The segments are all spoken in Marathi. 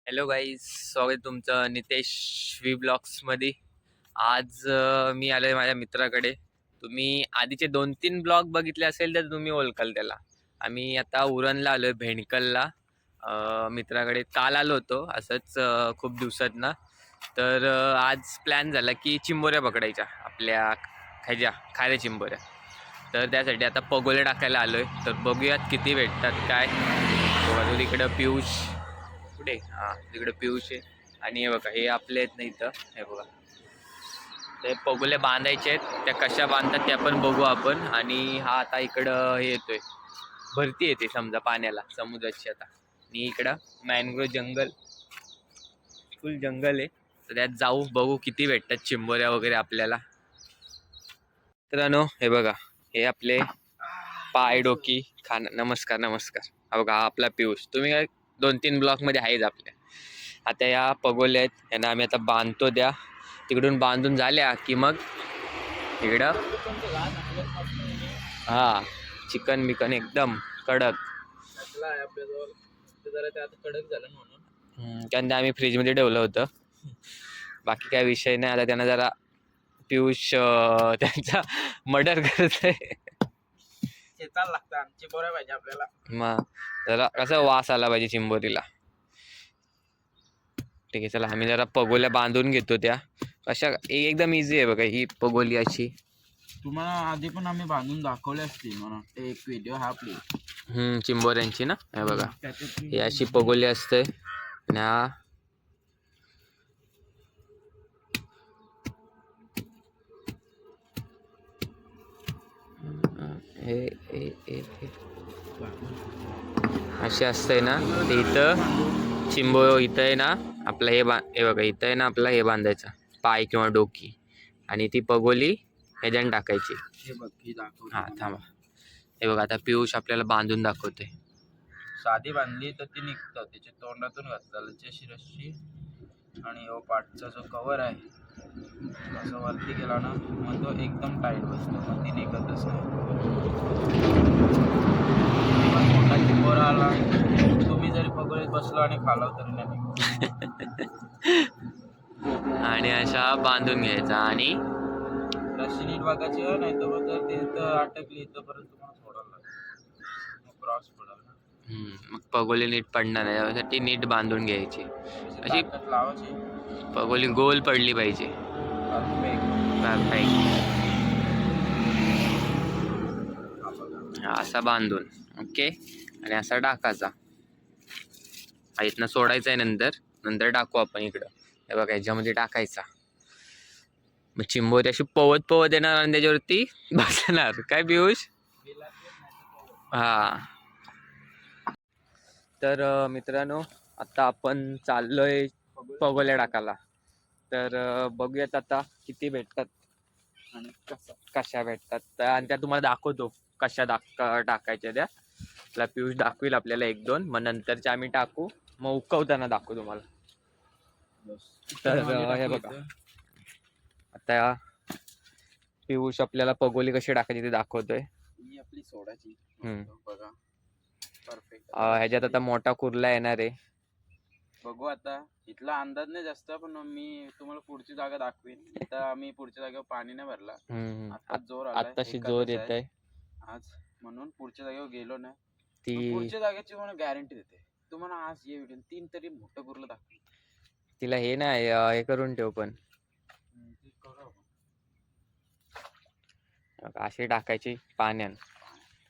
हॅलो गाईज, स्वागत तुमचं नितेश ब्लॉग्समध्ये. आज मी आलोय माझ्या मित्राकडे. तुम्ही आधीचे 2-3 ब्लॉग बघितले असेल तर तुम्ही ओळखाल त्याला. आम्ही आता उरणला आलोय, भेंडकलला. मित्राकडे काल आलो होतो असंच खूप दिवसात ना. तर आज प्लॅन झाला की चिंबोऱ्या पकडायच्या, आपल्या ह्याच्या खाऱ्या चिंबोऱ्या. तर त्यासाठी आता पगोले टाकायला आलोय. तर बघूयात किती भेटतात काय. बघा तिकडं पियुष कुठे, हा तिकडे पियुष आहे. आणि हे बघा, हे आपले आहेत नाही तर हे बघा, ते पगोले बांधायचे आहेत. त्या कशा बांधतात त्या पण बघू आपण. आणि हा आता इकडं हे येतोय, भरती येते समजा पाण्याला समुद्राची आता. आणि इकडं मॅनग्रोव्ह जंगल, फुल जंगल आहे. तर त्यात जाऊ, बघू किती भेटतात चिंबोऱ्या वगैरे आपल्याला. मित्रांनो हे बघा, हे आपले पाय डोकी खाना. नमस्कार नमस्कार. हा बघा, हा आपला पियुष. तुम्ही काय 2-3 ब्लॉक मध्ये आहेच आपल्या. आता या पगोल्या आहेत, यांना आम्ही आता बांधतो. द्या तिकडून बांधून झाल्या की मग इकडं हा चिकन बिकन एकदम कडक. कारण ते आम्ही फ्रीज मध्ये ठेवलं होतं. बाकी काय विषय नाही. आता त्यांना जरा पियुष त्यांचा मर्डर करतोय. शेताला लागतं, आमची बोऱ्या पाहिजे आपल्याला. मग जरा कसा वास आला पाहिजे चिंबोरीला. ठीक आहे, चला आम्ही जरा पगोल्या बांधून घेतो. त्या कशा एकदम इझी आहे बघा ही पगोली अशी. तुम्हाला आधी पण आम्ही बांधून दाखवले असतील मला वाटतं, एक व्हिडिओ हा आपली चिंबोऱ्यांची ना. हे बघा, त्याच्यात ही अशी पगोली असते. आणि हा अशी असते ना. ते इथं चिंबो इथं आहे ना आपलं हे बघा, इथं आहे ना आपला हे बांधायचं पाय किंवा डोकी. आणि ती पगोली ह्याच्यानं टाकायची. हे बघ ही दाखवतो. हा थांबा, हे बघा आता पियुष आपल्याला बांधून दाखवते. साधी बांधली तर ती निघतं, त्याच्या तोंडातून घातलं रस्सी. आणि हो पाठचा जो कवर आहे असं वरती गेला ना, मग तो एकदम टाईट बसतो, मग ती निघतच नाही. मोठा चिंबोरा आला, तुम्ही जरी पगोलीत बसलो आणि खालाव तरी नाही निघत. आणि अशा बांधून घ्यायचा. आणि रस्सी नीट बघायची नाही तर जर ते इथं अटकली इथंपर्यंत तुम्हाला सोडायला लागेल, मग क्रॉस पडाल ना. मग पगोली नीट पडणार नाही, त्यासाठी नीट बांधून घ्यायची. अशी ताकद लावायची, पगोली गोल पडली पाहिजे. परफेक्ट. असा बांधून ओके. आणि असा टाकायचा. इथनं सोडायचा आहे, नंतर टाकू आपण इकडं. हे बघा, ह्याच्यामध्ये टाकायचा. मग चिंबोरी अशी पवत पवत येणार आणि त्याच्यावरती बसणार. काय पियुष? हा. तर मित्रांनो, आता आपण चाललोय पगोल्या टाकायला. तर बघूयात आता किती भेटतात आणि कशा भेटतात. आणि त्या तुम्हाला दाखवतो कशा टाकायच्या. त्या आपला पियुष दाखवेल आपल्याला 1-2. मग नंतरच्या आम्ही टाकू, मग उकवताना दाखवू तुम्हाला. तर हे बघा, आता पियुष आपल्याला पगोली कशी टाकायची ते दाखवतोय. ही आपली सोडाची बघा, परफेक्ट. ह्याच्यात आता मोठा कुर्ला येणार आहे. बघू आता, इथला अंदाज नाही जास्त, पण मी तुम्हाला पुढची जागा दाखवेन. इथं आम्ही पुढच्या जागेवर पाणी नाही भरला, आता जोर आलाय, आताशी जोर येत आहे आज, म्हणून पुढच्या जागेवर गेलो नाही. ती पुढच्या जागेची मला गॅरंटी देते तुम्हाला. आज ये व्हिडिओ 3 तरी मोठं कुर्ला दाखवेन. तिला हे नाही, हे करून ठेव. पण अशी टाकायची पाण्यात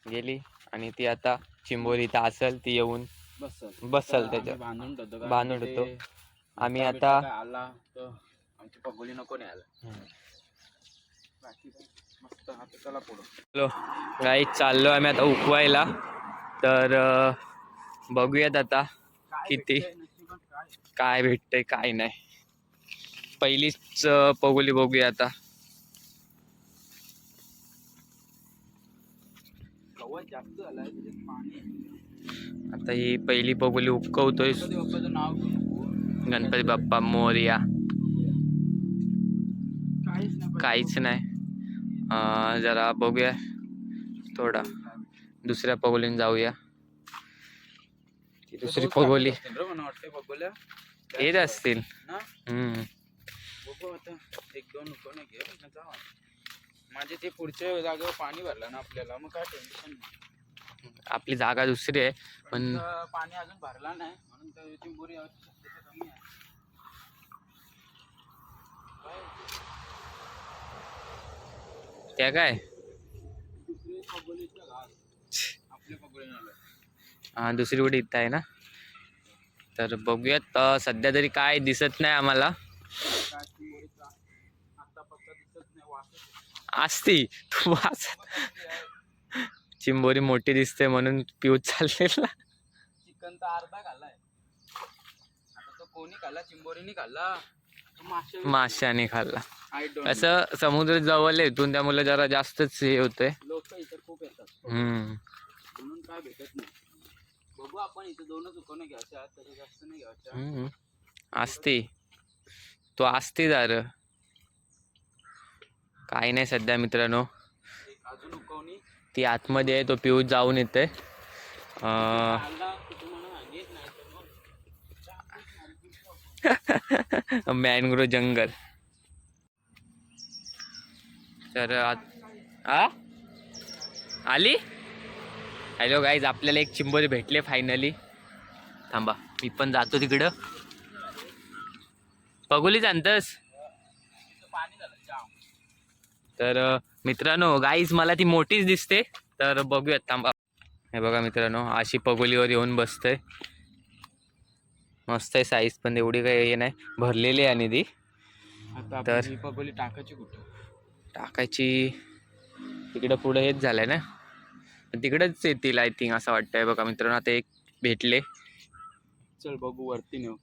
गेली आणि ती आता चिंबोरी इथं असेल, ती येऊन बसल त्याच्यात बांधून ठेवतो आम्ही. आता आला तर आमची पगोली नको नाही आला. बाकी मस्त. आता चला पुढं. गाईस, चाललो आम्ही आता उकवायला. तर बघूयात आता किती काय भेटतंय काय नाही. पहिलीच पगोली बघूया आता. जास्त झालाय पाणी. आता ही पहिली पगोली उकवतोय. गणपती बाप्पा मोरया. काहीच नाही. जरा बघूया थोडा दुसऱ्या पगोलीने जाऊया. ती दुसरी पगोली मला वाटते पगोल्या येत असतील ना. हम्म. बघू आता 1-2 उकवणे घे ना जाऊ. माझे ते पुढच्या जागेवर पाणी भरलं ना आपल्याला मग काय टेन्शन नाही. आपली जागा दुसरी आहे पण पण पाणी अजून भरला नाही म्हणून तर चिंबोरी यायची शक्यता कमी आहे. त्या काय दुसरी पगोलीचं घास आपल्या पगोलीला. हा दुसरी कुठे इथं आहे ना. तर बघूयात सध्या तरी काय दिसत नाही आम्हाला. आता फक्त दिसत नाही वास असती तू वास चिंबोरी मोठी दिसते म्हणून पिऊत चाललेला. चिकन तर अर्धा खाल्लाय आता. तो कोणी खाल्ला? चिंबोरीने खाल्ला. माशाने खाल्ला. आय डोंट असं समुद्र जवळ इथून त्यामुळे जरा जास्तच हे होतंय. लोक इतर खूप येतात म्हणून काय भेटत नाही. बघू आपण इथे 2च उकवणे घ्यायच्या त्याच्या जास्त नाही घ्यायच्या. असते तो असते जर काही नाही सध्या मित्रांनो. एक अजून उकवणी ती आतमध्ये आहे. तो पिऊत जाऊन येते. मॅनग्रो जंगल. तर आली. हॅलो गाईज, आपल्याला एक चिंबोरी भेटले फायनली. थांबा मी पण जातो तिकडं. पगोलीच आणतस. तर मित्रांनो गाईज मला ती मोठीच दिसते. तर बघूयात थांबा. हे बघा मित्रांनो अशी पगोलीवर येऊन बसतंय. मस्त आहे साईज पण एवढी काही हे नाही भरलेली आहे. आणि ती तर पगोली टाकायची कुठे? टाकायची तिकडं पुढं हेच झालंय ना. तिकडंच येतील आय थिंक असं वाटतंय. बघा मित्रांनो आता एक भेटले. चल बघू वरती नेऊ.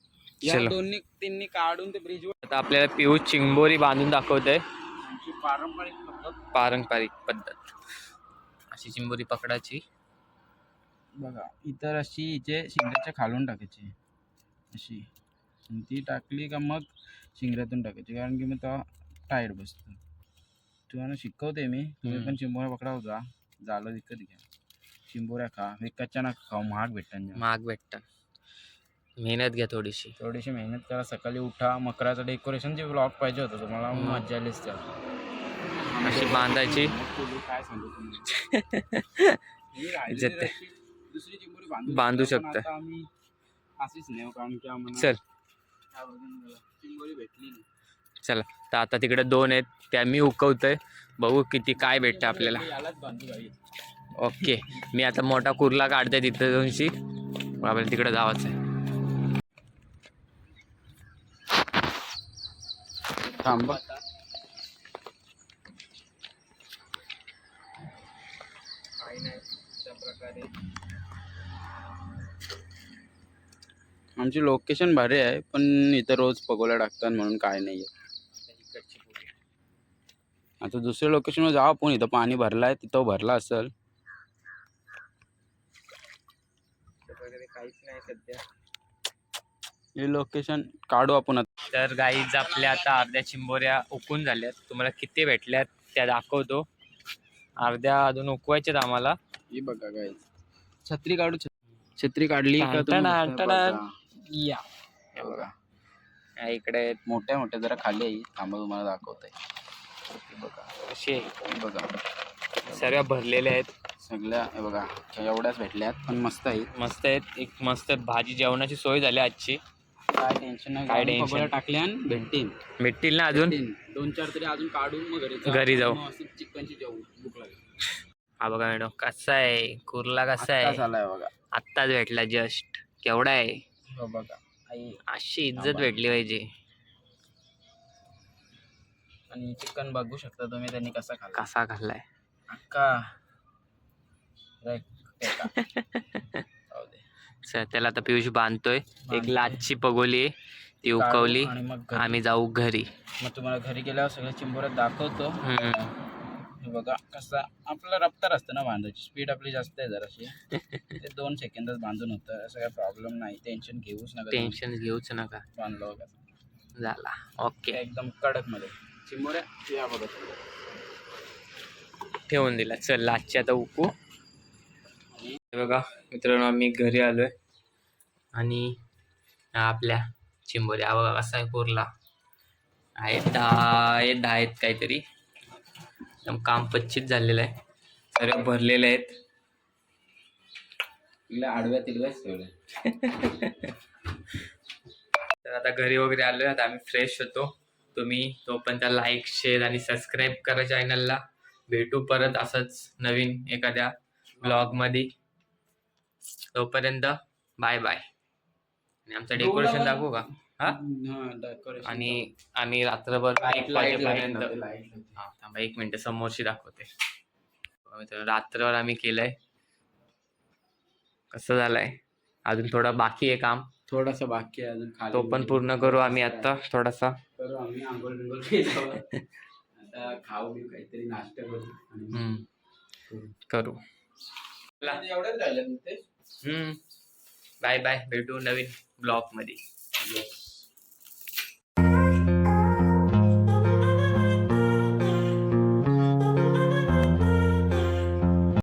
चलो. दोन्ही तीननी काढून ते ब्रिजवर. आता आपल्याला पिऊ चिंबोरी बांधून दाखवतंय. पारंपरिक पद्धत अशी चिंबोरी पकडायची. बघा इतर अशी इथे शिंगाच्या खालून टाकायची अशी. ती टाकली का मग शिंगऱ्यातून टाकायची कारण की मग तेव्हा टाईट बसतं. तुम्हाला शिकवते मी. तुम्ही पण चिंबोऱ्या पकडा होता. झालं विकत घ्या. चिंबोऱ्या खा. विकतच्या ना खाऊ. महाग भेटतात. मेहनत घ्या थोडीशी मेहनत करा. सकाळी उठा. मकराचं डेकोरेशनचे ब्लॉग पाहिजे होतं तुम्हाला. मजा आलीच त्याला. अशी बांधायची. काय सांगू तुम्ही. दुसरी चिंबोरी बांधू शकता. आम्ही अशीच नेऊ कारण की आम्हाला चल चिंबोरी भेटली नाही. चला तर आता तिकडे 2 आहेत त्या मी उकवतोय. बघू किती काय भेटतं आपल्याला. यालाच बांधू गाडी. ओके मी आता मोठा कुर्ला काढते तिथं दोनशी. आपल्याला तिकडे जावाचं आहे. थांबा. आमची लोकेशन भारी आहे पण इथं रोज पगोला टाकतात म्हणून काय नाही. आता दुसऱ्या लोकेशनवर जाऊ आपण. इथं पाणी भरलाय तिथं भरला असेल. काहीच नाही सध्या. हे लोकेशन काढू आपण आता. तर गाईज आपल्या आता अर्ध्या चिंबोऱ्या उकून झाल्यात. तुम्हाला किती भेटल्यात त्या दाखवतो. अर्ध्या अजून उकवायच्यात आम्हाला. हे बघा गाईज छत्री काढू. छत्री काढली का या बघा इकडे मोठ्या मोठ्या जरा खाली आहे. थांबा तुम्हाला दाखवतोय. बघा कशी बघा सर्व भरलेल्या आहेत. सगळ्या हे बघा एवढ्याच भेटल्यात पण मस्त आहेत. एक मस्त भाजी जेवणाची सोय झाली आजची. काय टेन्शन नाही. काय टेन्शन टाकल्या भेटतील ना अजून 2-4 तरी अजून काढून मग घरी जाऊ. चिकनची भूक लागली. हा बघा मॅडम कसा आहे कुर्ला. कसा आहे झालाय बघा. आत्ताच भेटला जस्ट. केवढा आहे बघा. अशी इज्जत भेटली पाहिजे. आणि चिकन बघू शकता तुम्ही त्यांनी कसा खाल्लाय अक्का. त्याला आता पियुष बांधतोय. एक लाचची पगोली ती उकवली. आम्ही जाऊ घरी. मग तुम्हाला घरी गेल्यावर सगळ्या चिंबोऱ्यात दाखवतो. बघा कसा आपला रफ्तार असतं ना बांधायची. स्पीड आपली जास्त आहे जराशी. ते 2 सेकंदात बांधून होतं. असं काही प्रॉब्लेम नाही. टेन्शन घेऊच नका. बांधलं बघा झाला. ओके एकदम कडक मध्ये चिंबोऱ्या. या बघा ठेवून दिला. चल लाचची आता उकू. बघा मित्रांनो आम्ही घरी आलोय. आणि हा आपल्या चिंबोरी हा बघा कसा आहे कोरला आहेत 10 आहेत काहीतरी. एकदम काम पच्चीत झालेलं आहे, सर्व भरलेले आहेत. आडव्या तिडव्याच ठेवल्या. तर आता घरी वगैरे आलोय, आता आम्ही फ्रेश होतो. तुम्ही तोपर्यंत लाईक शेअर आणि सबस्क्राईब करा चॅनलला. भेटू परत असंच नवीन एखाद्या ब्लॉग मध्ये. तोपर्यंत बाय बाय. आणि आमचं डेकोरेशन दाखवू का? हा आणि आम्ही रात्रभर 1 वाजेपर्यंत हा थांबा 1 मिनिट समोरशी दाखवते. रात्रभर आम्ही केलंय. कसं झालंय, अजून थोडं बाकी आहे काम, थोडासा बाकी आहे अजून खाली. तो पण पूर्ण करू आम्ही आता. थोडासा करू आम्ही आंघोळ बिंघोळ केल्यावर. आता खाऊ बिऊ काहीतरी नाश्ता करू आणि करू. एवढंच राहिलं ते. बाय बाय, भेटू नवीन ब्लॉग मध्ये.